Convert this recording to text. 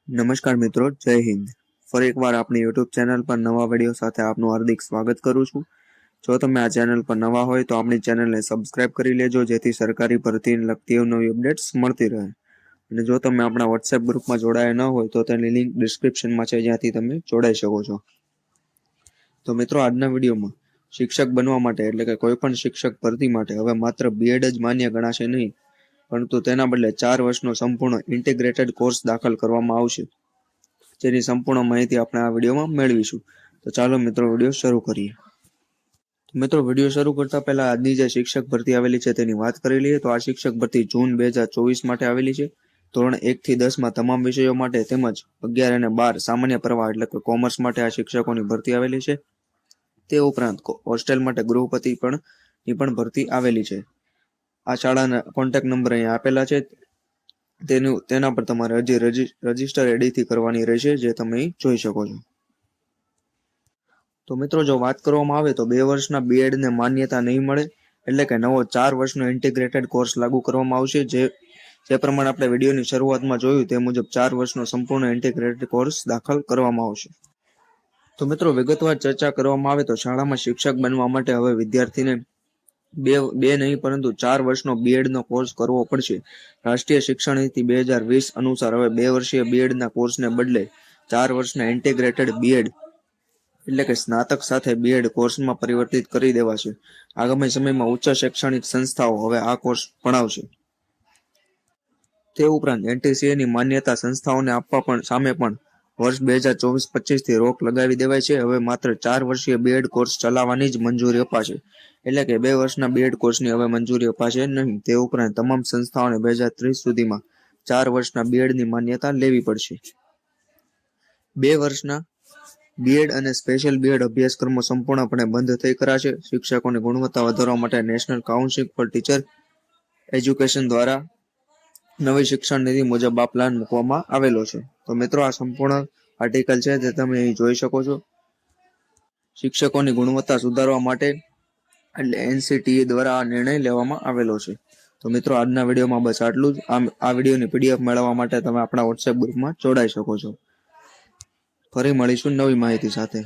નમસ્કાર મિત્રો, જય હિન્દ. ફરી એકવાર આપણી યુટ્યુબ ચેનલ પર નવા વિડીયો સાથે આપનું હાર્દિક સ્વાગત કરું છું. જો તમે આ ચેનલ પર નવા હોય તો આપણી ચેનલને સબસ્ક્રાઇબ કરી લેજો, જેથી સરકારી ભરતીને લગતી નવી અપડેટ્સ મળતી રહે. અને જો તમે આપણા વોટ્સએપ ગ્રુપમાં જોડાયા ન હોય તો તેની લિંક ડિસ્ક્રિપ્શનમાં છે, જ્યાંથી તમે જોડાઈ શકો છો. તો મિત્રો, આજના વિડીયોમાં શિક્ષક બનવા માટે એટલે કે કોઈ પણ શિક્ષક ભરતી માટે હવે માત્ર બીએડ જ માન્ય ગણાશે નહીં, પરંતુ તેના બદલે 4 વર્ષનો સંપૂર્ણ ઇન્ટિગ્રેટેડ કોર્સ દાખલ કરવામાં આવશે, જેની સંપૂર્ણ માહિતી આપણે આ વિડીયોમાં મેળવીશું. તો ચાલો મિત્રો, વિડીયો શરૂ કરીએ. મિત્રો, વિડીયો શરૂ કરતા પહેલા આજની જે શિક્ષક ભરતી આવેલી છે તેની વાત કરી લઈએ. તો આ શિક્ષક ભરતી જૂન 2024 માટે આવેલી છે. ધોરણ 1 થી 10 માં તમામ વિષયો માટે તેમજ 11 અને 12 સામાન્ય પ્રવાહ એટલે કે કોમર્સ માટે આ શિક્ષકોની ભરતી આવેલી છે. તે ઉપરાંત હોસ્ટેલ માટે ગૃહપતિ પણ ભરતી આવેલી છે. આ શાળાના કોન્ટેક્ટ નંબર અહીંયા આપેલા છે. તેના પર તમારે હજી રજીસ્ટર એડીથી કરવાની રહેશે, જે તમે જોઈ શકો છો. તો મિત્રો, જો વાત કરવામાં આવે તો 2 વર્ષના બીએડ ને માન્યતા નહીં મળે, એટલે કે નવો 4 વર્ષનો ઇન્ટિગ્રેટેડ કોર્સ લાગુ કરવામાં આવશે. જે પ્રમાણે આપણે વિડીયોની શરૂઆતમાં જોયું તે મુજબ 4 વર્ષનો સંપૂર્ણ ઇન્ટિગ્રેટેડ કોર્સ દાખલ કરવામાં આવશે. તો મિત્રો, વિગતવાર ચર્ચા કરવામાં આવે તો શાળામાં શિક્ષક બનવા માટે હવે વિદ્યાર્થીને બે નહીં પરંતુ 4 વર્ષનો બીએડનો કોર્સ કરવો પડશે. રાષ્ટ્રીય શિક્ષણ નીતિ 2020 અનુસાર હવે 2 વર્ષીય બીએડના કોર્સને બદલે 4 વર્ષના ઇન્ટિગ્રેટેડ બીએડ એટલે કે સ્નાતક સાથે બીએડ કોર્સમાં પરિવર્તિત કરી દેવાશે. આગામી સમયમાં ઉચ્ચ શૈક્ષણિક સંસ્થાઓ હવે આ કોર્સ ભણાવશે. તે ઉપરાંત એનટીસીએની માન્યતા સંસ્થાઓને આપવા સામે પણ વર્ષ 2024-25 થી રોક લગાવી દેવાય છે. હવે માત્ર 4 વર્ષીય બીએડ કોર્સ ચલાવવાની જ મંજૂરી અપાશે, એટલે કે 2 વર્ષના બીએડ કોર્સની હવે મંજૂરી અપાશે નહીં. તે ઉપરાંત તમામ સંસ્થાઓને 2030 સુધીમાં 4 વર્ષના બીએડની માન્યતા લેવી પડશે. 2 વર્ષના બીએડ અને સ્પેશિયલ બીએડ અભ્યાસક્રમો સંપૂર્ણપણે બંધ થઈ કરાશે. શિક્ષકોની ગુણવત્તા વધારવા માટે national council four teacher education દ્વારા નવી શિક્ષણ નીતિ મુજબ આ પ્લાન મૂકવામાં આવેલો છે. તો મિત્રો, આ સંપૂર્ણ આર્ટિકલ છે તે તમે અહીં જોઈ શકો છો. શિક્ષકોની ગુણવત્તા સુધારવા માટે એટલે એનસીટીઈ દ્વારા આ નિર્ણય લેવામાં આવેલો છે. તો મિત્રો, આજના વિડીયોમાં બસ આટલું જ. આ વિડીયોની પીડીએફ મેળવવા માટે તમે આપણા વોટ્સએપ ગ્રુપમાં જોડાઈ શકો છો. ફરી મળીશું નવી માહિતી સાથે.